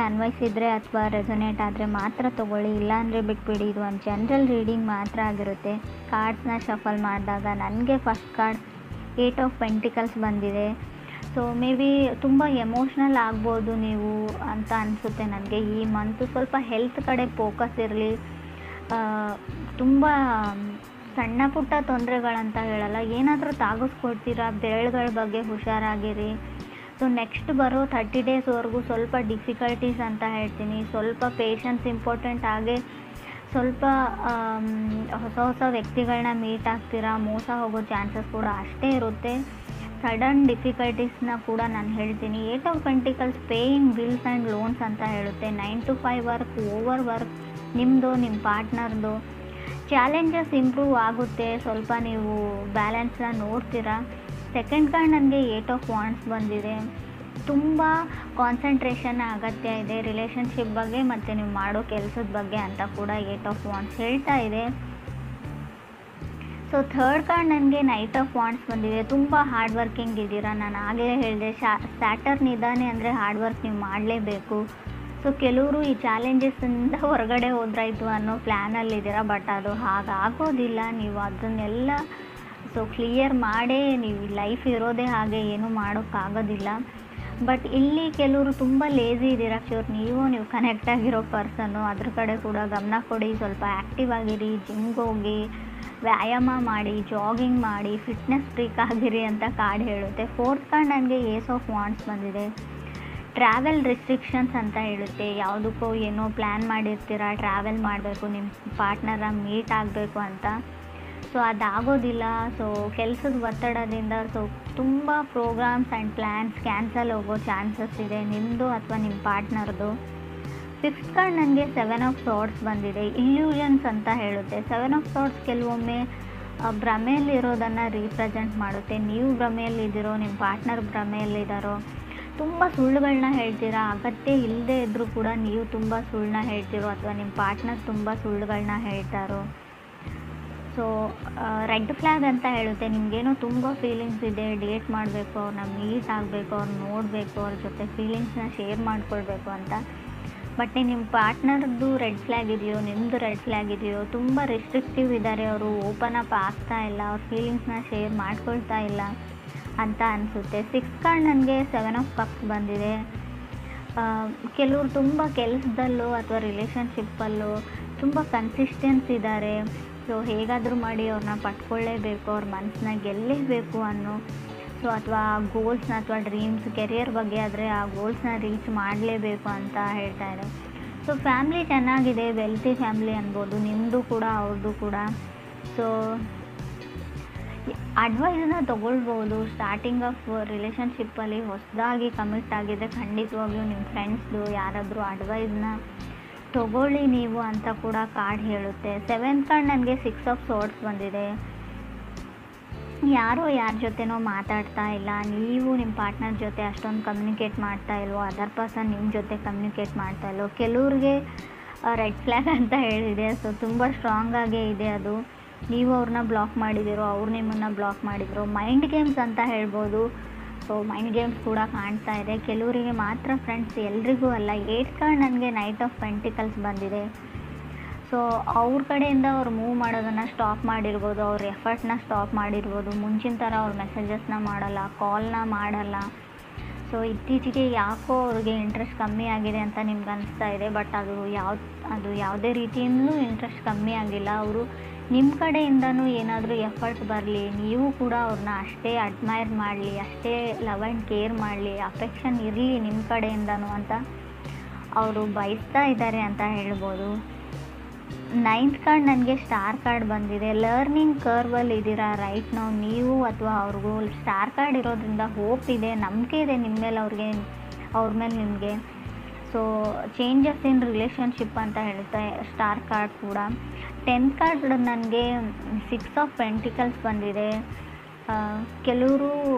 ಅನ್ವಯಿಸಿದರೆ ಅಥವಾ ರೆಸೊನೇಟ್ ಆದರೆ ಮಾತ್ರ ತೊಗೊಳ್ಳಿ, ಇಲ್ಲಾಂದರೆ ಬಿಟ್ಬಿಡಿ. ಇದು ಒಂದು ಜನರಲ್ ರೀಡಿಂಗ್ ಮಾತ್ರ ಆಗಿರುತ್ತೆ. ಕಾರ್ಡ್ಸ್ನ ಶಫಲ್ ಮಾಡಿದಾಗ ನನಗೆ ಫಸ್ಟ್ ಕಾರ್ಡ್ 8 ಆಫ್ ಪೆಂಟಿಕಲ್ಸ್ ಬಂದಿದೆ. ಸೊ ಮೇ ಬಿ ತುಂಬ ಎಮೋಷ್ನಲ್ ಆಗ್ಬೋದು ನೀವು ಅಂತ ಅನಿಸುತ್ತೆ ನನಗೆ. ಈ ಮಂತು ಸ್ವಲ್ಪ ಹೆಲ್ತ್ ಕಡೆ ಫೋಕಸ್ ಇರಲಿ. ತುಂಬ ಸಣ್ಣ ಪುಟ್ಟ ತೊಂದರೆಗಳಂತ ಹೇಳಲ್ಲ, ಏನಾದರೂ ತಾಗಿಸ್ಕೊಡ್ತೀರಾ, ಬೆರಳುಗಳ ಬಗ್ಗೆ ಹುಷಾರಾಗಿರಿ. ಸೊ ನೆಕ್ಸ್ಟ್ ಬರೋ 30 ಡೇಸ್ವರೆಗೂ ಸ್ವಲ್ಪ ಡಿಫಿಕಲ್ಟೀಸ್ ಅಂತ ಹೇಳ್ತೀನಿ. ಸ್ವಲ್ಪ ಪೇಷನ್ಸ್ ಇಂಪಾರ್ಟೆಂಟ್. ಹಾಗೆ ಸ್ವಲ್ಪ ಹೊಸ ವ್ಯಕ್ತಿಗಳನ್ನ ಮೀಟ್ ಆಗ್ತೀರಾ, ಮೋಸ ಹೋಗೋ ಚಾನ್ಸಸ್ ಕೂಡ ಅಷ್ಟೇ ಇರುತ್ತೆ. ಸಡನ್ ಡಿಫಿಕಲ್ಟೀಸ್ನ ಕೂಡ ನಾನು ಹೇಳ್ತೀನಿ. 8 of pentacles paying bills and loans ಅಂತ ಹೇಳುತ್ತೆ. 9 to 5 ವರ್ಕ್, ಓವರ್ ವರ್ಕ್ ನಿಮ್ಮದು, ನಿಮ್ಮ ಪಾರ್ಟ್ನರ್ದು. ಚಾಲೆಂಜಸ್ ಇಂಪ್ರೂವ್ ಆಗುತ್ತೆ, ಸ್ವಲ್ಪ ನೀವು ಬ್ಯಾಲೆನ್ಸ್ನ ನೋಡ್ತೀರಾ. ಸೆಕೆಂಡ್ ಕಾರ್ಡ್ ನನಗೆ 8 ಆಫ್ ವಾಂಡ್ಸ್ ಬಂದಿದೆ. ತುಂಬ ಕಾನ್ಸಂಟ್ರೇಷನ್ ಅಗತ್ಯ ಇದೆ ರಿಲೇಷನ್ಶಿಪ್ ಬಗ್ಗೆ ಮತ್ತು ನೀವು ಮಾಡೋ ಕೆಲಸದ ಬಗ್ಗೆ ಅಂತ ಕೂಡ 8 ಆಫ್ ವಾಂಡ್ಸ್ ಹೇಳ್ತಾ ಇದೆ. ಸೊ ಥರ್ಡ್ ಕಾರ್ಡ್ ನನಗೆ ನೈಟ್ ಆಫ್ ವಾಂಡ್ಸ್ ಬಂದಿದೆ. ತುಂಬ ಹಾರ್ಡ್ ವರ್ಕಿಂಗ್ ಇದ್ದೀರಾ. ನಾನು ಆಗಲೇ ಹೇಳಿದೆ, ಸ್ಯಾಟರ್ನ್ ಇದ್ದಾನೆ ಅಂದರೆ ಹಾರ್ಡ್ ವರ್ಕ್ ನೀವು ಮಾಡಲೇಬೇಕು. ಸೊ ಕೆಲವರು ಈ ಚಾಲೆಂಜಸ್ಸಿಂದ ಹೊರಗಡೆ ಹೋದ್ರಾಯ್ತು ಅನ್ನೋ ಪ್ಲ್ಯಾನಲ್ಲಿದ್ದೀರಾ, ಬಟ್ ಅದು ಹಾಗಾಗೋದಿಲ್ಲ. ನೀವು ಅದನ್ನೆಲ್ಲ ಕ್ಲಿಯರ್ ಮಾಡೇ ನೀವು ಲೈಫ್ ಇರೋದೇ ಹಾಗೆ, ಏನೂ ಮಾಡೋಕ್ಕಾಗೋದಿಲ್ಲ. ಬಟ್ ಇಲ್ಲಿ ಕೆಲವರು ತುಂಬ ಲೇಝಿ ಇದ್ದೀರಾ. ನೀವು ಕನೆಕ್ಟ್ ಆಗಿರೋ ಪರ್ಸನ್ನು, ಅದ್ರ ಕಡೆ ಕೂಡ ಗಮನ ಕೊಡಿ. ಸ್ವಲ್ಪ ಆ್ಯಕ್ಟಿವ್ ಆಗಿರಿ, ಜಿಮ್ಗೆ ಹೋಗಿ, ವ್ಯಾಯಾಮ ಮಾಡಿ, ಜಾಗಿಂಗ್ ಮಾಡಿ, ಫಿಟ್ನೆಸ್ ಫ್ರೀಕ್ ಆಗಿರಿ ಅಂತ ಕಾರ್ಡ್ ಹೇಳುತ್ತೆ. ಫೋರ್ತ್ ಕಾರ್ಡ್ ನನಗೆ ಏಸ್ ಆಫ್ ವಾಂಡ್ಸ್ ಬಂದಿದೆ. ಟ್ರಾವೆಲ್ ರಿಸ್ಟ್ರಿಕ್ಷನ್ಸ್ ಅಂತ ಹೇಳುತ್ತೆ. ಯಾವುದಕ್ಕೋ ಏನೋ ಪ್ಲ್ಯಾನ್ ಮಾಡಿರ್ತೀರ, ಟ್ರಾವೆಲ್ ಮಾಡಬೇಕು, ನಿಮ್ಮ ಪಾರ್ಟ್ನರ ಮೀಟ್ ಆಗಬೇಕು ಅಂತ. ಸೊ ಅದಾಗೋದಿಲ್ಲ. ಸೊ ಕೆಲಸದ ಒತ್ತಡದಿಂದ ತುಂಬ ಪ್ರೋಗ್ರಾಮ್ಸ್ ಆ್ಯಂಡ್ ಪ್ಲ್ಯಾನ್ಸ್ ಕ್ಯಾನ್ಸಲ್ ಹೋಗೋ ಚಾನ್ಸಸ್ ಇದೆ, ನಿಮ್ಮದು ಅಥವಾ ನಿಮ್ಮ ಪಾರ್ಟ್ನರ್ದು. ಫಿಫ್ತ್ ಕಾರ್ಡ್ ನನಗೆ 7 ಆಫ್ ಸಾರ್ಡ್ಸ್ ಬಂದಿದೆ. ಇಲ್ಯೂಷನ್ಸ್ ಅಂತ ಹೇಳುತ್ತೆ. 7 ಆಫ್ ಸಾರ್ಡ್ಸ್ ಕೆಲವೊಮ್ಮೆ ಭ್ರಮೆಯಲ್ಲಿರೋದನ್ನು ರೀಪ್ರೆಸೆಂಟ್ ಮಾಡುತ್ತೆ. ನೀವು ಭ್ರಮೆಯಲ್ಲಿದ್ದೀರೋ, ನಿಮ್ಮ ಪಾರ್ಟ್ನರ್ ಭ್ರಮೆಯಲ್ಲಿದ್ದಾರೋ, ತುಂಬ ಸುಳ್ಳುಗಳನ್ನ ಹೇಳ್ತೀರಾ. ಅಗತ್ಯ ಇಲ್ಲದೆ ಇದ್ದರೂ ಕೂಡ ನೀವು ತುಂಬ ಸುಳ್ಳನ್ನ ಹೇಳ್ತಿರೋ ಅಥವಾ ನಿಮ್ಮ ಪಾರ್ಟ್ನರ್ ತುಂಬ ಸುಳ್ಳುಗಳನ್ನ ಹೇಳ್ತಾರೋ. ಸೊ ರೆಡ್ ಫ್ಲ್ಯಾಗ್ ಅಂತ ಹೇಳುತ್ತೆ. ನಿಮಗೇನೋ ತುಂಬ ಫೀಲಿಂಗ್ಸ್ ಇದೆ, ಡೇಟ್ ಮಾಡಬೇಕು, ಅವ್ರನ್ನ ಮೀಟ್ ಆಗಬೇಕು, ಅವ್ರನ್ನ ನೋಡಬೇಕು, ಅವ್ರ ಜೊತೆ ಫೀಲಿಂಗ್ಸ್ನ ಶೇರ್ ಮಾಡ್ಕೊಳ್ಬೇಕು ಅಂತ. ಬಟ್ ನಿಮ್ಮ ಪಾರ್ಟ್ನರ್ದು ರೆಡ್ ಫ್ಲ್ಯಾಗ್ ಇದೆಯೋ, ನಿಮ್ಮದು ರೆಡ್ ಫ್ಲ್ಯಾಗ್ ಇದೆಯೋ, ತುಂಬ ರಿಸ್ಟ್ರಿಕ್ಟಿವ್ ಇದ್ದಾರೆ, ಅವರು ಓಪನ್ ಅಪ್ ಆಗ್ತಾ ಇಲ್ಲ, ಅವ್ರ ಫೀಲಿಂಗ್ಸ್ನ ಶೇರ್ ಮಾಡ್ಕೊಳ್ತಾ ಇಲ್ಲ ಅಂತ ಅನಿಸುತ್ತೆ. ಸಿಕ್ಸ್ ಕಾರ್ಡ್ ನನಗೆ 7 ಆಫ್ ಕಪ್ಸ್ ಬಂದಿದೆ. ಕೆಲವರು ತುಂಬ ಕೆಲಸದಲ್ಲೂ ಅಥವಾ ರಿಲೇಷನ್ಶಿಪ್ಪಲ್ಲೂ ತುಂಬ ಕನ್ಸಿಸ್ಟೆನ್ಸ್ ಇದ್ದಾರೆ. ಸೊ ಹೇಗಾದರೂ ಮಾಡಿ ಅವ್ರನ್ನ ಪಟ್ಕೊಳ್ಳೇಬೇಕು, ಅವ್ರ ಮನಸ್ಸನ್ನ ಗೆಲ್ಲೇಬೇಕು ಅನ್ನೋ ಅಥವಾ ಗೋಲ್ಸ್ನ ಅಥವಾ ಡ್ರೀಮ್ಸ್, ಕೆರಿಯರ್ ಬಗ್ಗೆ ಆದರೆ ಆ ಗೋಲ್ಸ್ನ ರೀಚ್ ಮಾಡಲೇಬೇಕು ಅಂತ ಹೇಳ್ತಾರೆ. ಸೊ ಫ್ಯಾಮ್ಲಿ ಚೆನ್ನಾಗಿದೆ, ವೆಲ್ತಿ ಫ್ಯಾಮ್ಲಿ ಅನ್ಬೋದು, ನಿಮ್ಮದು ಕೂಡ ಅವ್ರದ್ದು ಕೂಡ. ಸೊ ಅಡ್ವೈಸನ್ನ ತೊಗೊಳ್ಬೋದು. ಸ್ಟಾರ್ಟಿಂಗ್ ಆಫ್ ರಿಲೇಷನ್ಶಿಪ್ಪಲ್ಲಿ ಹೊಸದಾಗಿ ಕಮಿಟ್ ಆಗಿದೆ, ಖಂಡಿತವಾಗ್ಲೂ ನಿಮ್ಮ ಫ್ರೆಂಡ್ಸ್ದು ಯಾರಾದರೂ ಅಡ್ವೈಸ್ನ ತೊಗೊಳ್ಳಿ ನೀವು ಅಂತ ಕೂಡ ಕಾರ್ಡ್ ಹೇಳುತ್ತೆ. 7th ಕಾರ್ಡ್ ನನಗೆ 6 ಆಫ್ ಸಾರ್ಡ್ಸ್ ಬಂದಿದೆ. ಯಾರೋ ಯಾರ ಜೊತೆನೋ ಮಾತಾಡ್ತಾ ಇಲ್ಲ, ನೀವು ನಿಮ್ಮ ಪಾರ್ಟ್ನರ್ ಜೊತೆ ಅಷ್ಟೊಂದು ಕಮ್ಯುನಿಕೇಟ್ ಮಾಡ್ತಾ ಇಲ್ವೋ, ಅದರ್ ಪರ್ಸನ್ ನಿಮ್ಮ ಜೊತೆ ಕಮ್ಯುನಿಕೇಟ್ ಮಾಡ್ತಾ ಇಲ್ವೋ. ಕೆಲವ್ರಿಗೆ ರೆಡ್ ಫ್ಲ್ಯಾಗ್ ಅಂತ ಹೇಳಿದೆ. ಸೊ ತುಂಬ ಸ್ಟ್ರಾಂಗಾಗೇ ಇದೆ ಅದು. ನೀವು ಅವ್ರನ್ನ ಬ್ಲಾಕ್ ಮಾಡಿದಿರೋ, ಅವ್ರು ನಿಮ್ಮನ್ನು ಬ್ಲಾಕ್ ಮಾಡಿದಿರೋ. ಮೈಂಡ್ ಗೇಮ್ಸ್ ಅಂತ ಹೇಳ್ಬೋದು. ಸೊ ಮೈಂಡ್ ಗೇಮ್ಸ್ ಕೂಡ ಕಾಣ್ತಾ ಇದೆ. ಕೆಲವರಿಗೆ ಮಾತ್ರ ಫ್ರೆಂಡ್ಸ್, ಎಲ್ರಿಗೂ ಅಲ್ಲ. 8th ಕಾರ್ಡ್ ನನಗೆ ನೈಟ್ ಆಫ್ ಪೆಂಟಿಕಲ್ಸ್ ಬಂದಿದೆ. ಸೊ ಅವ್ರ ಕಡೆಯಿಂದ ಅವ್ರು ಮೂವ್ ಮಾಡೋದನ್ನು ಸ್ಟಾಪ್ ಮಾಡಿರ್ಬೋದು, ಅವ್ರ ಎಫರ್ಟ್ನ ಸ್ಟಾಪ್ ಮಾಡಿರ್ಬೋದು. ಮುಂಚಿನ ಥರ ಅವ್ರ ಮೆಸೇಜಸ್ನ ಮಾಡಲ್ಲ, ಕಾಲ್ನ ಮಾಡಲ್ಲ. ಸೊ ಇತ್ತೀಚೆಗೆ ಯಾಕೋ ಅವ್ರಿಗೆ ಇಂಟ್ರೆಸ್ಟ್ ಕಮ್ಮಿ ಆಗಿದೆ ಅಂತ ನಿಮ್ಗೆ ಅನಿಸ್ತಾ ಇದೆ. ಬಟ್ ಅದು ಯಾವುದೇ ರೀತಿಯಿಂದಲೂ ಇಂಟ್ರೆಸ್ಟ್ ಕಮ್ಮಿ ಆಗಿಲ್ಲ. ಅವರು ನಿಮ್ಮ ಕಡೆಯಿಂದನೂ ಏನಾದರೂ ಎಫರ್ಟ್ ಬರಲಿ, ನೀವು ಕೂಡ ಅವ್ರನ್ನ ಅಷ್ಟೇ ಅಡ್ಮೈರ್ ಮಾಡಲಿ, ಅಷ್ಟೇ ಲವ್ ಆ್ಯಂಡ್ ಕೇರ್ ಮಾಡಲಿ, ಅಫೆಕ್ಷನ್ ಇರಲಿ ನಿಮ್ಮ ಕಡೆಯಿಂದನೂ ಅಂತ ಅವರು ಬಯಸ್ತಾ ಇದ್ದಾರೆ ಅಂತ ಹೇಳ್ಬೋದು. 9th ಕಾರ್ಡ್ ನನಗೆ ಸ್ಟಾರ್ ಕಾರ್ಡ್ ಬಂದಿದೆ. ಲರ್ನಿಂಗ್ ಕರ್ವಲ್ಲಿ ಇದ್ದೀರಾ ರೈಟ್ ನಾವು, ನೀವು ಅಥವಾ ಅವ್ರಿಗೂ. ಸ್ಟಾರ್ ಕಾರ್ಡ್ ಇರೋದ್ರಿಂದ ಹೋಪ್ ಇದೆ, ನಂಬಿಕೆ ಇದೆ ನಿಮ್ಮ ಮೇಲೆ, ಅವ್ರ ಮೇಲೆ ನಿಮಗೆ. ಸೊ ಚೇಂಜಸ್ ಇನ್ ರಿಲೇಷನ್ಶಿಪ್ ಅಂತ ಹೇಳುತ್ತೆ ಸ್ಟಾರ್ ಕಾರ್ಡ್ ಕೂಡ. 10th ಕಾರ್ಡ್ ನನಗೆ 6 ಆಫ್ ಪೆಂಟಿಕಲ್ಸ್ ಬಂದಿದೆ. ಕೆಲವರು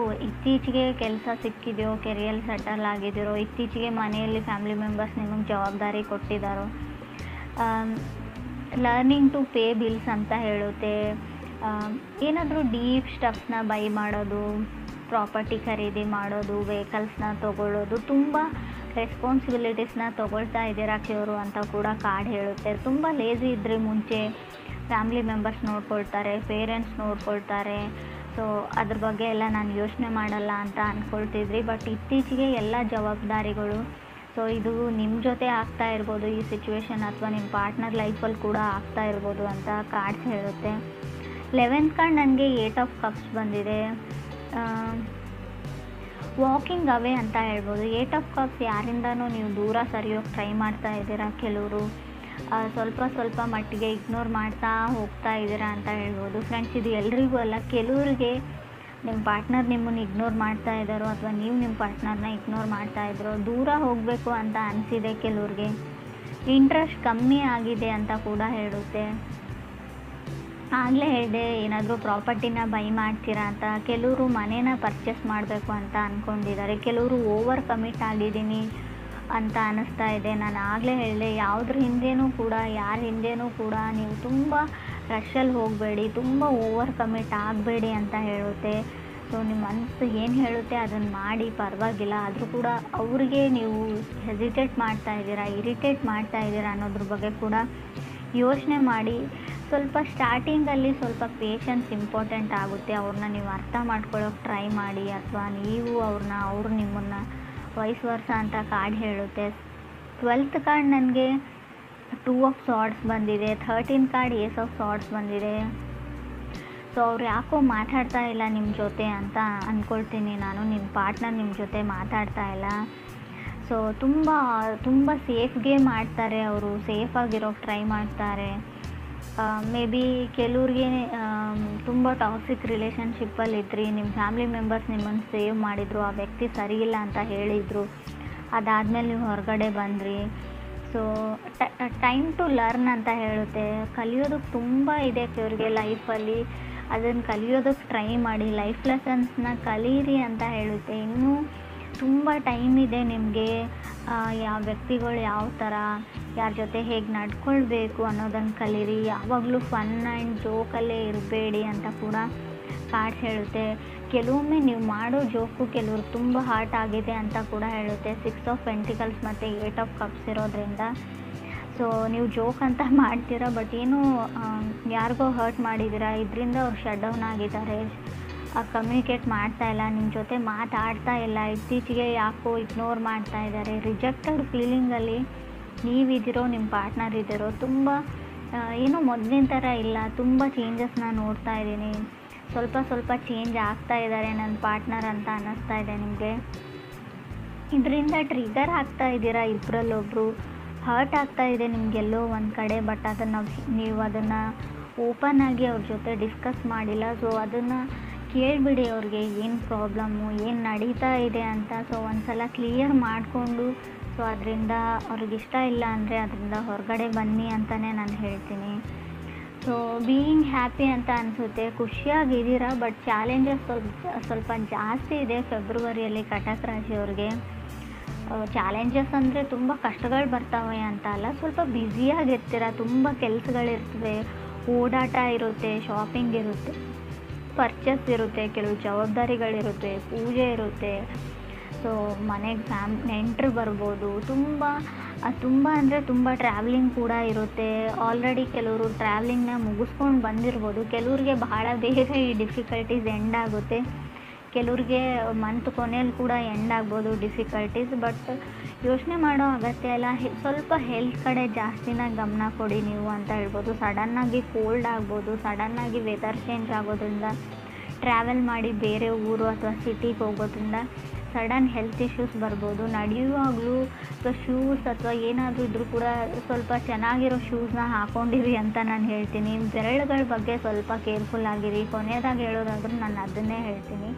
ಇತ್ತೀಚೆಗೆ ಕೆಲಸ ಸಿಕ್ಕಿದೆಯೋ, ಕೆರಿಯರ್ ಸೆಟಲ್ ಆಗಿದ್ದೀರೋ, ಇತ್ತೀಚೆಗೆ ಮನೆಯಲ್ಲಿ ಫ್ಯಾಮಿಲಿ ಮೆಂಬರ್ಸ್ ನಿಮಗೆ ಜವಾಬ್ದಾರಿ ಕೊಟ್ಟಿದ್ದಾರೋ. ಲರ್ನಿಂಗ್ ಟು ಪೇ ಬಿಲ್ಸ್ ಅಂತ ಹೇಳುತ್ತೆ. ಏನಾದರೂ ಡೀಪ್ ಸ್ಟಫ್ನ ಬೈ ಮಾಡೋದು, ಪ್ರಾಪರ್ಟಿ ಖರೀದಿ ಮಾಡೋದು, ವೆಹಿಕಲ್ಸ್ನ ತೊಗೊಳ್ಳೋದು, ತುಂಬ ರೆಸ್ಪಾನ್ಸಿಬಿಲಿಟೀಸ್ನ ತೊಗೊಳ್ತಾ ಇದ್ದೀರಾ ಕೆಲವರು ಅಂತ ಕೂಡ ಕಾರ್ಡ್ ಹೇಳುತ್ತೆ. ತುಂಬ ಲೇಜಿ ಇದ್ದರೆ ಮುಂಚೆ ಫ್ಯಾಮಿಲಿ ಮೆಂಬರ್ಸ್ ನೋಡ್ಕೊಳ್ತಾರೆ, ಪೇರೆಂಟ್ಸ್ ನೋಡ್ಕೊಳ್ತಾರೆ, ಸೊ ಅದ್ರ ಬಗ್ಗೆ ಎಲ್ಲ ನಾನು ಯೋಚನೆ ಮಾಡಲ್ಲ ಅಂತ ಅಂದ್ಕೊಳ್ತಿದ್ರಿ. ಬಟ್ ಇತ್ತೀಚೆಗೆ ಎಲ್ಲ ಜವಾಬ್ದಾರಿಗಳು, ಸೊ ಇದು ನಿಮ್ಮ ಜೊತೆ ಆಗ್ತಾ ಇರ್ಬೋದು ಈ ಸಿಚುವೇಶನ್, ಅಥವಾ ನಿಮ್ಮ ಪಾರ್ಟ್ನರ್ ಲೈಫಲ್ಲಿ ಕೂಡ ಆಗ್ತಾ ಇರ್ಬೋದು ಅಂತ ಕಾರ್ಡ್ಸ್ ಹೇಳುತ್ತೆ. 11th ಕಾರ್ಡ್ ನನಗೆ 8 ಆಫ್ ಕಪ್ಸ್ ಬಂದಿದೆ. ವಾಕಿಂಗ್ ಅವೇ ಅಂತ ಹೇಳ್ಬೋದು. 8 ಆಫ್ ಕಪ್ಸ್ ಯಾರಿಂದನೂ ನೀವು ದೂರ ಸರಿಯೋಕ್ಕೆ ಟ್ರೈ ಮಾಡ್ತಾ ಇದ್ದೀರಾ. ಕೆಲವರು ಸ್ವಲ್ಪ ಮಟ್ಟಿಗೆ ಇಗ್ನೋರ್ ಮಾಡ್ತಾ ಹೋಗ್ತಾ ಇದ್ದೀರಾ ಅಂತ ಹೇಳ್ಬೋದು. ಫ್ರೆಂಡ್ಸ್, ಇದು ಎಲ್ರಿಗೂ ಅಲ್ಲ, ಕೆಲವ್ರಿಗೆ ನಿಮ್ಮ ಪಾರ್ಟ್ನರ್ ನಿಮ್ಮನ್ನು ಇಗ್ನೋರ್ ಮಾಡ್ತಾ ಇದ್ದಾರೋ ಅಥವಾ ನೀವು ನಿಮ್ಮ ಪಾರ್ಟ್ನರ್ನ ಇಗ್ನೋರ್ ಮಾಡ್ತಾ ಇದ್ರೋ, ದೂರ ಹೋಗಬೇಕು ಅಂತ ಅನಿಸಿದೆ. ಕೆಲವ್ರಿಗೆ ಇಂಟ್ರೆಸ್ಟ್ ಕಮ್ಮಿ ಆಗಿದೆ ಅಂತ ಕೂಡ ಹೇಳುತ್ತೆ. ಆಗಲೇ ಹೇಳಿದೆ, ಏನಾದರೂ ಪ್ರಾಪರ್ಟಿನ ಬೈ ಮಾಡ್ತೀರಾ ಅಂತ. ಕೆಲವರು ಮನೇನ ಪರ್ಚೇಸ್ ಮಾಡಬೇಕು ಅಂತ ಅಂದ್ಕೊಂಡಿದ್ದಾರೆ. ಕೆಲವರು ಓವರ್ ಕಮಿಟ್ ಆಗಿದ್ದೀನಿ ಅಂತ ಅನ್ನಿಸ್ತಾ ಇದೆ. ನಾನು ಆಗಲೇ ಹೇಳಿದೆ, ಯಾವುದ್ರ ಹಿಂದೆನೂ ಕೂಡ, ಯಾರ ಹಿಂದೆನೂ ಕೂಡ ನೀವು ತುಂಬ ರಶಲ್ಲಿ ಹೋಗಬೇಡಿ, ತುಂಬ ಓವರ್ ಕಮಿಟ್ ಆಗಬೇಡಿ ಅಂತ ಹೇಳುತ್ತೆ. ಸೊ ನಿಮ್ಮ ಮನಸ್ಸು ಏನು ಹೇಳುತ್ತೆ ಅದನ್ನು ಮಾಡಿ, ಪರವಾಗಿಲ್ಲ. ಆದರೂ ಕೂಡ ಅವ್ರಿಗೆ ನೀವು ಹೆಸಿಟೇಟ್ ಮಾಡ್ತಾ ಇದ್ದೀರಾ, ಇರಿಟೇಟ್ ಮಾಡ್ತಾ ಇದ್ದೀರಾ ಅನ್ನೋದ್ರ ಬಗ್ಗೆ ಕೂಡ ಯೋಚನೆ ಮಾಡಿ. ಸ್ವಲ್ಪ ಸ್ಟಾರ್ಟಿಂಗಲ್ಲಿ ಸ್ವಲ್ಪ ಪೇಷನ್ಸ್ ಇಂಪಾರ್ಟೆಂಟ್ ಆಗುತ್ತೆ. ಅವ್ರನ್ನ ನೀವು ಅರ್ಥ ಮಾಡ್ಕೊಳ್ಳೋಕೆ ಟ್ರೈ ಮಾಡಿ, ಅಥವಾ ನೀವು ಅವರು ನಿಮ್ಮನ್ನು ವೈಸ್ ವರ್ಸ ಅಂತ ಕಾರ್ಡ್ ಹೇಳುತ್ತೆ. 12th ಕಾರ್ಡ್ ನನಗೆ 2 ಆಫ್ ಸಾರ್ಡ್ಸ್ ಬಂದಿದೆ. 13th ಕಾರ್ಡ್ ಏಸ್ ಆಫ್ ಸಾರ್ಡ್ಸ್ ಬಂದಿದೆ. ಸೊ ಅವ್ರು ಯಾಕೋ ಮಾತಾಡ್ತಾ ಇಲ್ಲ ನಿಮ್ಮ ಜೊತೆ ಅಂತ ಅಂದ್ಕೊಳ್ತೀನಿ ನಾನು. ನಿಮ್ಮ ಪಾರ್ಟ್ನರ್ ನಿಮ್ಮ ಜೊತೆ ಮಾತಾಡ್ತಾ ಇಲ್ಲ. ಸೊ ತುಂಬ ಸೇಫ್ಗೆ ಮಾಡ್ತಾರೆ ಅವರು, ಸೇಫಾಗಿರೋಕ್ಕೆ ಟ್ರೈ ಮಾಡ್ತಾರೆ. ಮೇ ಬಿ ಕೆಲವ್ರಿಗೆ ತುಂಬ ಟಾಕ್ಸಿಕ್ ರಿಲೇಷನ್ಶಿಪ್ಪಲ್ಲಿದ್ರಿ, ನಿಮ್ಮ ಫ್ಯಾಮಿಲಿ ಮೆಂಬರ್ಸ್ ನಿಮ್ಮನ್ನು ಸೇವ್ ಮಾಡಿದರು, ಆ ವ್ಯಕ್ತಿ ಸರಿಯಿಲ್ಲ ಅಂತ ಹೇಳಿದರು, ಅದಾದಮೇಲೆ ನೀವು ಹೊರಗಡೆ ಬಂದ್ರಿ. ಸೊ ಟೈಮ್ ಟು ಲರ್ನ್ ಅಂತ ಹೇಳುತ್ತೆ. ಕಲಿಯೋದಕ್ಕೆ ತುಂಬ ಇದೆ ಕೆಲವ್ರಿಗೆ ಲೈಫಲ್ಲಿ, ಅದನ್ನು ಕಲಿಯೋದಕ್ಕೆ ಟ್ರೈ ಮಾಡಿ, ಲೈಫ್ ಲೆಸನ್ಸ್ನ ಕಲೀರಿ ಅಂತ ಹೇಳುತ್ತೆ. ಇನ್ನೂ ತುಂಬ ಟೈಮ್ ಇದೆ ನಿಮಗೆ. ಯಾವ ವ್ಯಕ್ತಿಗಳು ಯಾವ ಥರ, ಯಾರ ಜೊತೆ ಹೇಗೆ ನಡ್ಕೊಳ್ಬೇಕು ಅನ್ನೋದನ್ನು ಕಲೀರಿ. ಯಾವಾಗಲೂ ಫನ್ ಆ್ಯಂಡ್ ಜೋಕಲ್ಲೇ ಇರಬೇಡಿ ಅಂತ ಕೂಡ ಕಾರ್ಡ್ಸ್ ಹೇಳುತ್ತೆ. ಕೆಲವೊಮ್ಮೆ ನೀವು ಮಾಡೋ ಜೋಕು ಕೆಲವ್ರಿಗೆ ತುಂಬ ಹಾರ್ಟ್ ಆಗಿದೆ ಅಂತ ಕೂಡ ಹೇಳುತ್ತೆ. 6 ಆಫ್ ಪೆಂಟಿಕಲ್ಸ್ ಮತ್ತು 8 ಆಫ್ ಕಪ್ಸ್ ಇರೋದ್ರಿಂದ ಸೊ ನೀವು ಜೋಕ್ ಅಂತ ಮಾಡ್ತೀರಾ, ಬಟ್ ಏನೋ ಯಾರಿಗೋ ಹರ್ಟ್ ಮಾಡಿದ್ದೀರಾ, ಇದರಿಂದ ಅವ್ರು ಶಟ್ ಡೌನ್ ಆಗಿದ್ದಾರೆ, ಕಮ್ಯುನಿಕೇಟ್ ಮಾಡ್ತಾ ಇಲ್ಲ, ನಿಮ್ಮ ಜೊತೆ ಮಾತಾಡ್ತಾ ಇಲ್ಲ, ಇತ್ತೀಚೆಗೆ ಯಾಕೋ ಇಗ್ನೋರ್ ಮಾಡ್ತಾ ಇದ್ದಾರೆ. ರಿಜೆಕ್ಟೆಡ್ ಫೀಲಿಂಗಲ್ಲಿ ನೀವಿದ್ದೀರೋ, ನಿಮ್ಮ ಪಾರ್ಟ್ನರ್ ಇದ್ದೀರೋ, ತುಂಬ ಏನೋ ಮೊದಲಿನ ಥರ ಇಲ್ಲ, ತುಂಬ ಚೇಂಜಸ್ನ ನೋಡ್ತಾ ಇದ್ದೀನಿ, ಸ್ವಲ್ಪ ಚೇಂಜ್ ಆಗ್ತಾ ಇದ್ದಾರೆ ನನ್ನ ಪಾರ್ಟ್ನರ್ ಅಂತ ಅನ್ನಿಸ್ತಾ ಇದೆ ನಿಮಗೆ. ಇದರಿಂದ ಟ್ರಿಗರ್ ಆಗ್ತಾ ಇದ್ದೀರಾ, ಇಬ್ಬರಲ್ಲೊಬ್ಬರು ಹರ್ಟ್ ಆಗ್ತಾ ಇದೆ ನಿಮಗೆಲ್ಲೋ ಒಂದು ಕಡೆ. ಬಟ್ ನೀವು ಅದನ್ನು ಓಪನ್ ಆಗಿ ಅವ್ರ ಜೊತೆ ಡಿಸ್ಕಸ್ ಮಾಡಿಲ್ಲ. ಸೊ ಅದನ್ನು ಕೇಳಿಬಿಡಿ, ಅವ್ರಿಗೆ ಏನು ಪ್ರಾಬ್ಲಮ್ಮು, ಏನು ನಡೀತಾ ಇದೆ ಅಂತ. ಸೊ ಒಂದು ಸಲ ಕ್ಲಿಯರ್ ಮಾಡಿಕೊಂಡು, ಸೊ ಅದರಿಂದ ಅವ್ರಿಗಿಷ್ಟ ಇಲ್ಲ ಅಂದರೆ ಅದರಿಂದ ಹೊರಗಡೆ ಬನ್ನಿ ಅಂತಲೇ ನಾನು ಹೇಳ್ತೀನಿ. ಸೊ ಬೀಯಿಂಗ್ ಹ್ಯಾಪಿ ಅಂತ ಅನಿಸುತ್ತೆ, ಖುಷಿಯಾಗಿದ್ದೀರಾ. ಬಟ್ ಚಾಲೆಂಜಸ್ ಸ್ವಲ್ಪ ಜಾಸ್ತಿ ಇದೆ ಫೆಬ್ರವರಿಯಲ್ಲಿ ಕಟಕ್ ರಾಶಿಯವ್ರಿಗೆ. ಚಾಲೆಂಜಸ್ ಅಂದರೆ ತುಂಬ ಕಷ್ಟಗಳು ಬರ್ತವೆ ಅಂತ ಅಲ್ಲ, ಸ್ವಲ್ಪ ಬ್ಯುಸಿಯಾಗಿರ್ತೀರ, ತುಂಬ ಕೆಲಸಗಳಿರ್ತವೆ, ಓಡಾಟ ಇರುತ್ತೆ, ಶಾಪಿಂಗ್ ಇರುತ್ತೆ, ಪರ್ಚೇಸ್ ಇರುತ್ತೆ, ಕೆಲವು ಜವಾಬ್ದಾರಿಗಳಿರುತ್ತೆ, ಪೂಜೆ ಇರುತ್ತೆ. ಸೊ ಮನೆಗೆ ನೆಂಟರು ಬರ್ಬೋದು, ತುಂಬ ಅಂದರೆ ತುಂಬ ಟ್ರಾವೆಲಿಂಗ್ ಕೂಡ ಇರುತ್ತೆ. ಆಲ್ರೆಡಿ ಕೆಲವರು ಟ್ರಾವೆಲಿಂಗ್ನ ಮುಗಿಸ್ಕೊಂಡು ಬಂದಿರ್ಬೋದು. ಕೆಲವ್ರಿಗೆ ಬಹಳ ಬೇಗ ಈ ಡಿಫಿಕಲ್ಟೀಸ್ ಎಂಡ್ ಆಗುತ್ತೆ, ಕೆಲವ್ರಿಗೆ ಮಂತ್ ಕೊನೆಯಲ್ಲಿ ಕೂಡ ಎಂಡ್ ಆಗ್ಬೋದು ಡಿಫಿಕಲ್ಟೀಸ್. ಬಟ್ ಯೋಚನೆ ಮಾಡೋ ಅಗತ್ಯ ಇಲ್ಲ, ಸ್ವಲ್ಪ ಹೆಲ್ತ್ ಕಡೆ ಜಾಸ್ತಿನ ಗಮನ ಕೊಡಿ ನೀವು ಅಂತ ಹೇಳ್ಬೋದು. ಸಡನ್ನಾಗಿ ಕೋಲ್ಡ್ ಆಗ್ಬೋದು, ಸಡನ್ನಾಗಿ ವೆದರ್ ಚೇಂಜ್ ಆಗೋದ್ರಿಂದ, ಟ್ರಾವೆಲ್ ಮಾಡಿ ಬೇರೆ ಊರು ಅಥವಾ ಸಿಟಿಗೆ ಹೋಗೋದ್ರಿಂದ ಸಡನ್ ಹೆಲ್ತ್ ಇಶ್ಯೂಸ್ ಬರ್ಬೋದು. ನಡೆಯುವಾಗಲೂ ಅಥವಾ ಶೂಸ್ ಅಥವಾ ಏನಾದರೂ ಇದ್ರೂ ಕೂಡ ಸ್ವಲ್ಪ ಚೆನ್ನಾಗಿರೋ ಶೂಸ್ನ ಹಾಕ್ಕೊಂಡಿರಿ ಅಂತ ನಾನು ಹೇಳ್ತೀನಿ. ಬೆರಳುಗಳ ಬಗ್ಗೆ ಸ್ವಲ್ಪ ಕೇರ್ಫುಲ್ ಆಗಿರಿ. ಕೊನೆಯದಾಗಿ ಹೇಳೋದಾದ್ರೂ ನಾನು ಅದನ್ನೇ ಹೇಳ್ತೀನಿ.